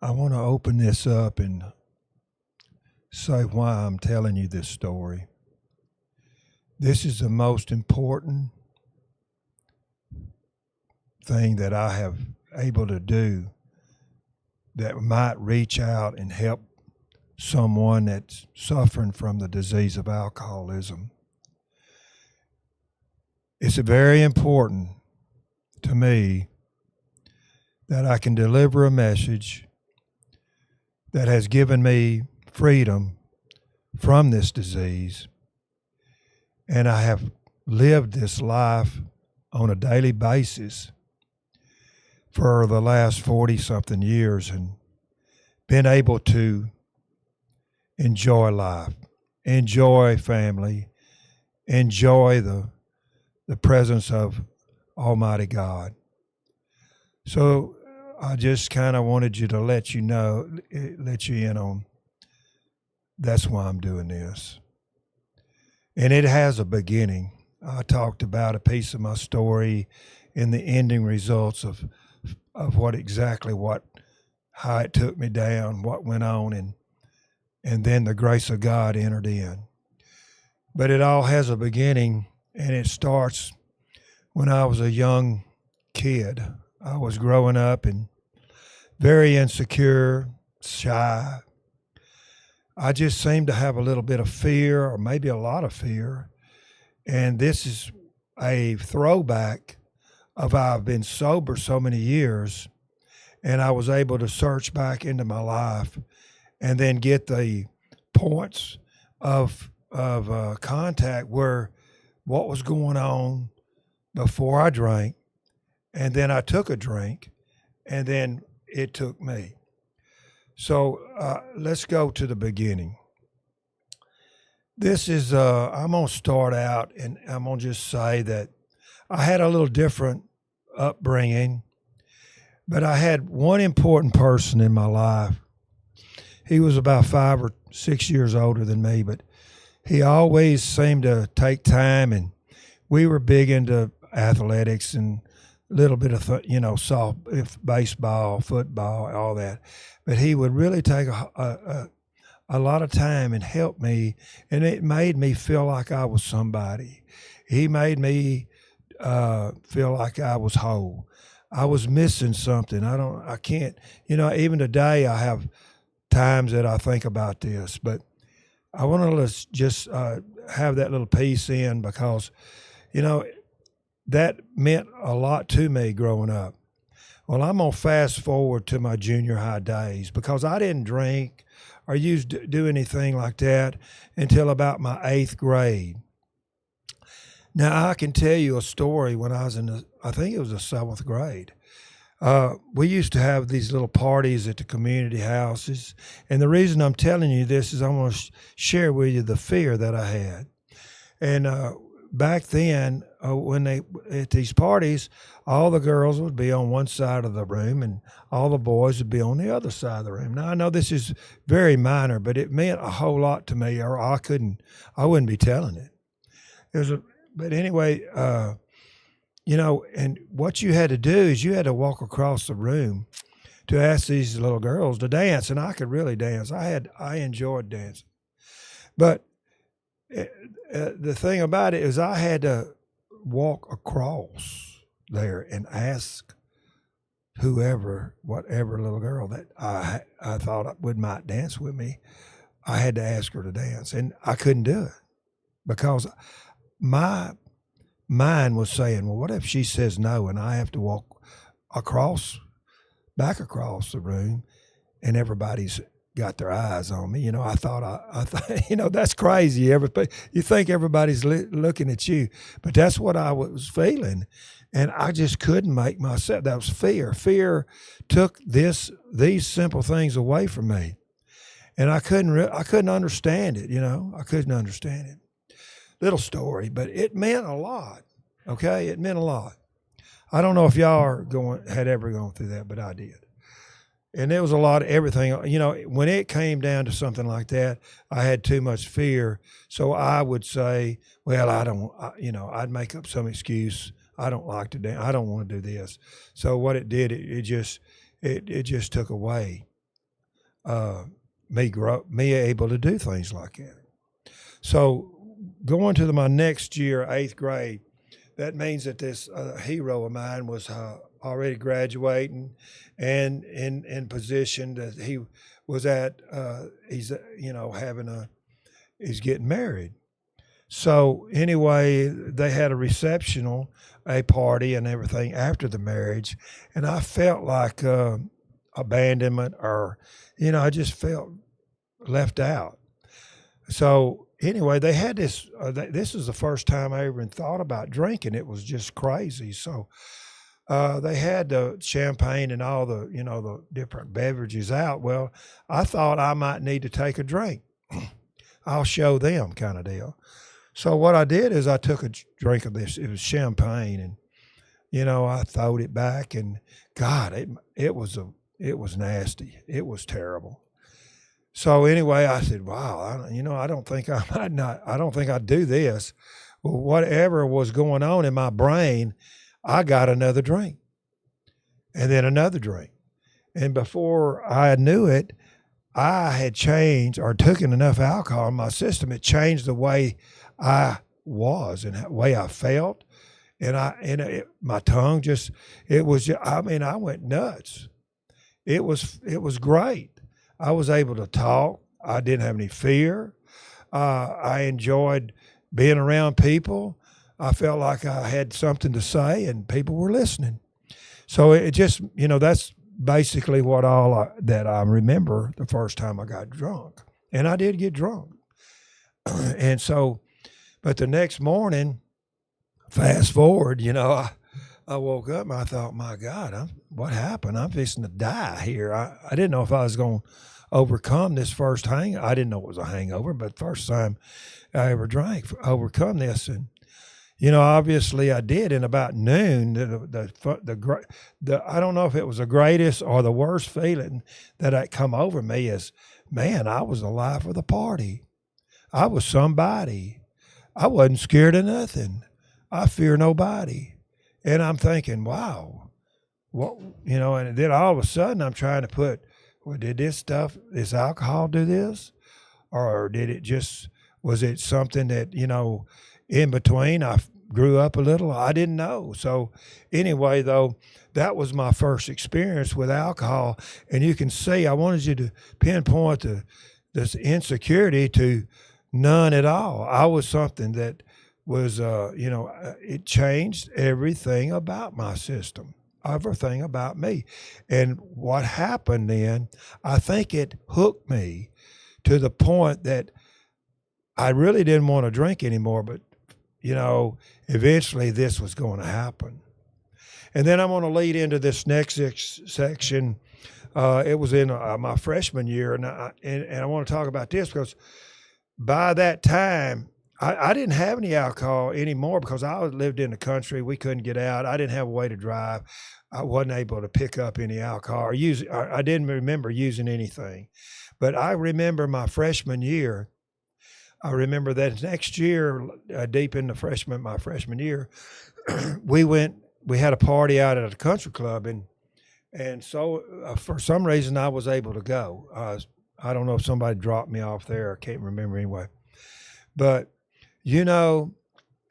I want to open this up and say why I'm telling you this story. This is the most important thing that I have able to do that might reach out and help someone that's suffering from the disease of alcoholism. It's very important to me that I can deliver a message that has given me freedom from this disease, and I have lived this life on a daily basis for the last 40-something years and been able to enjoy life, enjoy family, enjoy the presence of Almighty God. So I just kind of wanted you to let you in on that's why I'm doing this. And it has a beginning. I talked about a piece of my story in the ending results of how it took me down, what went on, and then the grace of God entered in. But it all has a beginning, and it starts when I was a young kid. I was growing up and very insecure, shy. I just seemed to have a little bit of fear, or maybe a lot of fear. And this is a throwback of I've been sober so many years, and I was able to search back into my life and then get the points of contact where what was going on before I drank, and then I took a drink, and then it took me. So let's go to the beginning. This is, I'm going to start out and I'm going to just say that I had a little different upbringing, but I had one important person in my life. He was about 5 or 6 years older than me, but he always seemed to take time, and we were big into athletics and a little bit of soft, baseball, football, all that. But he would really take a lot of time and help me, and it made me feel like I was somebody. He made me feel like I was whole. I was missing something. I can't, even today I have times that I think about this, but I want to just have that little piece in because, that meant a lot to me growing up. Well, I'm going to fast forward to my junior high days because I didn't drink or do anything like that until about my 8th grade. Now, I can tell you a story when I was I think it was the 7th grade. We used to have these little parties at the community houses. And the reason I'm telling you this is I'm going to share with you the fear that I had. And back then, at these parties, all the girls would be on one side of the room and all the boys would be on the other side of the room. Now, I know this is very minor, but it meant a whole lot to me, or I wouldn't be telling it. But anyway, and what you had to do is you had to walk across the room to ask these little girls to dance, and I could really dance. I enjoyed dancing. But the thing about it is I had to walk across there and ask whatever little girl that I thought might dance with me, I had to ask her to dance, and I couldn't do it because my mind was saying, well, what if she says no and I have to walk back across the room and everybody's got their eyes on me? I thought, that's crazy. You think everybody's looking at you, but that's what I was feeling. And I just couldn't make myself, that was fear. Fear took these simple things away from me. And I couldn't understand it, I couldn't understand it. Little story, but it meant a lot. Okay. It meant a lot. I don't know if y'all had ever gone through that, but I did. And there was a lot of everything, when it came down to something like that, I had too much fear. So I would say, well, I'd make up some excuse. I don't like to dance. I don't want to do this. So what it did, it just took away me able to do things like that. So going to my next year, 8th grade, that means that this hero of mine was already graduating and in position that he was at. He's he's getting married. So anyway, they had a receptional, a party, and everything after the marriage, and I felt like abandonment, or I just felt left out. So anyway, they had this. This is the first time I even thought about drinking. It was just crazy. So they had the champagne and all the the different beverages out. Well, I thought I might need to take a drink. I'll show them, kind of deal. So what I did is I took a drink of this. It was champagne, and I throwed it back, and God, it was nasty. It was terrible. So anyway, I said, "Wow, I don't think I might not. I don't think I'd do this." Well, whatever was going on in my brain, I got another drink, and then another drink, and before I knew it, I had changed or taken enough alcohol in my system. It changed the way I was and the way I felt, and my tongue just it was. I mean, I went nuts. It was great. I was able to talk. I didn't have any fear. I enjoyed being around people. I felt like I had something to say and people were listening. So it just, that's basically that I remember the first time I got drunk. And I did get drunk. And so, but the next morning, fast forward, I woke up and I thought, my God, what happened? I'm fixing to die here. I didn't know if I was going to overcome this first I didn't know it was a hangover, but first time I ever drank, overcome this. And, obviously I did. And about noon, the I don't know if it was the greatest or the worst feeling that had come over me is, man, I was the life of the party. I was somebody. I wasn't scared of nothing. I fear nobody. And I'm thinking, wow, what, and then all of a sudden I'm trying to put, well, did this alcohol do this? Or was it something that, in between I grew up a little? I didn't know. So anyway, though, that was my first experience with alcohol. And you can see, I wanted you to pinpoint this insecurity to none at all. I was something that was, it changed everything about my system, everything about me. And what happened then, I think it hooked me to the point that I really didn't want to drink anymore, but, eventually this was going to happen. And then I'm going to lead into this next section. It was in my freshman year, and I want to talk about this because by that time, I didn't have any alcohol anymore because I lived in the country. We couldn't get out. I didn't have a way to drive. I wasn't able to pick up any alcohol or use. I didn't remember using anything. But I remember my freshman year. I remember that next year, deep into my freshman year, we had a party out at a country club, and so for some reason I was able to go. I don't know if somebody dropped me off there. I can't remember anyway. But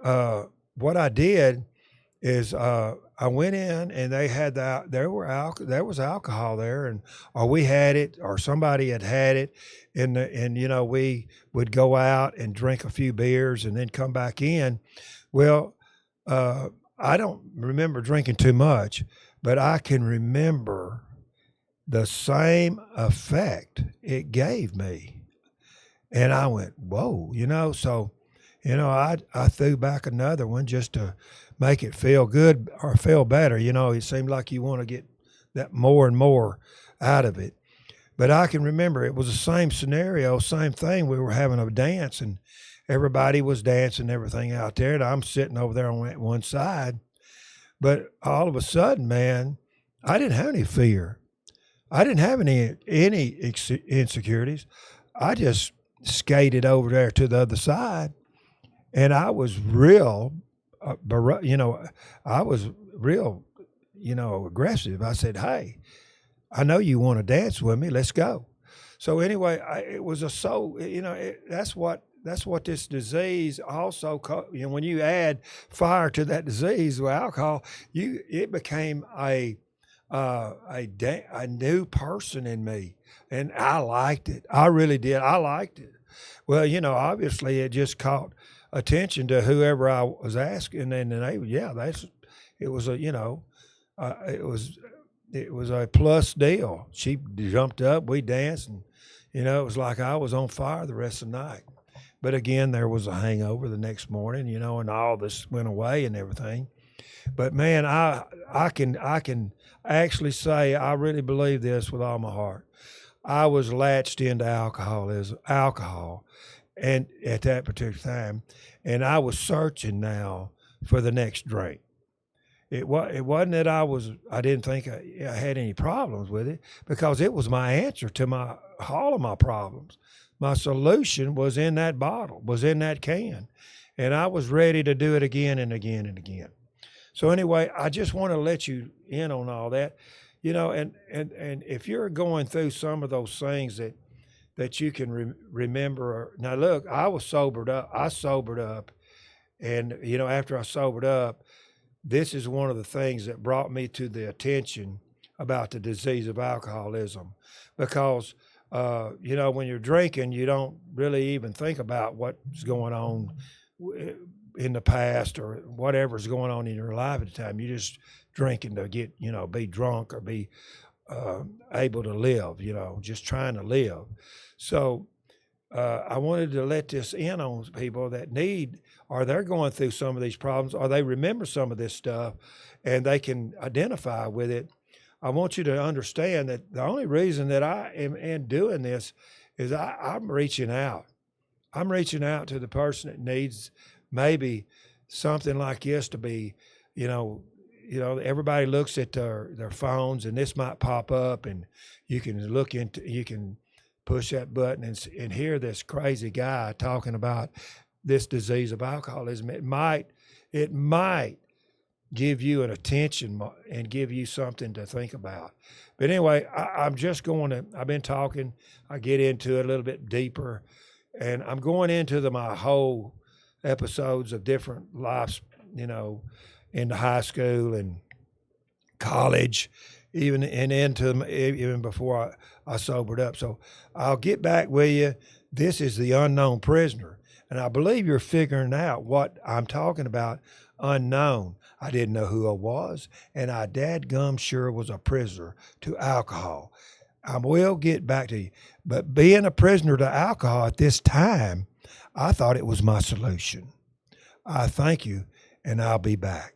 what I did is I went in and they had there was alcohol there, or we had it, or somebody had it, and we would go out and drink a few beers and then come back in. Well, I don't remember drinking too much, but I can remember the same effect it gave me. And I went, whoa, so, I threw back another one just to make it feel good or feel better. It seemed like you want to get that more and more out of it. But I can remember it was the same scenario, same thing. We were having a dance and everybody was dancing, everything out there. And I'm sitting over there on one side. But all of a sudden, man, I didn't have any fear. I didn't have any insecurities. I just skated over there to the other side, and I was real, I was real, aggressive. I said, "Hey, I know you want to dance with me. Let's go." So anyway, it was a so that's what this disease also. When you add fire to that disease with alcohol, it became a new person in me, and I liked it. I really did. I liked it. Well, obviously it just caught attention to whoever I was asking, and then it was it was a plus deal. She jumped up, we danced, and it was like I was on fire the rest of the night. But again, there was a hangover the next morning, and all this went away and everything. But man, I can actually say I really believe this with all my heart. I was latched into alcohol, and at that particular time, and I was searching now for the next drink. It wasn't that I didn't think I had any problems with it, because it was my answer to all of my problems. My solution was in that bottle, was in that can, and I was ready to do it again and again and again. So anyway, I just want to let you in on all that, and if you're going through some of those things that you can remember. Now, look, I was sobered up. I sobered up, and after I sobered up, this is one of the things that brought me to the attention about the disease of alcoholism, because when you're drinking, you don't really even think about what's going on in the past or whatever's going on in your life at the time. You're just drinking to get, be drunk or be able to live, just trying to live. So I wanted to let this in on people that they're going through some of these problems, or they remember some of this stuff and they can identify with it. I want you to understand that the only reason that I am doing this is I'm reaching out. I'm reaching out to the person that needs maybe something like this to be, everybody looks at their phones, and this might pop up, and you can push that button and hear this crazy guy talking about this disease of alcoholism. It might give you an attention and give you something to think about. But anyway, I've been talking, I get into it a little bit deeper, and I'm going into my whole episodes of different lives, into high school and college, even before I sobered up. So I'll get back with you. This is The Unknown Prisoner, and I believe you're figuring out what I'm talking about. Unknown. I didn't know who I was, and I dadgum sure was a prisoner to alcohol. I will get back to you. But being a prisoner to alcohol at this time, I thought it was my solution. I thank you, and I'll be back.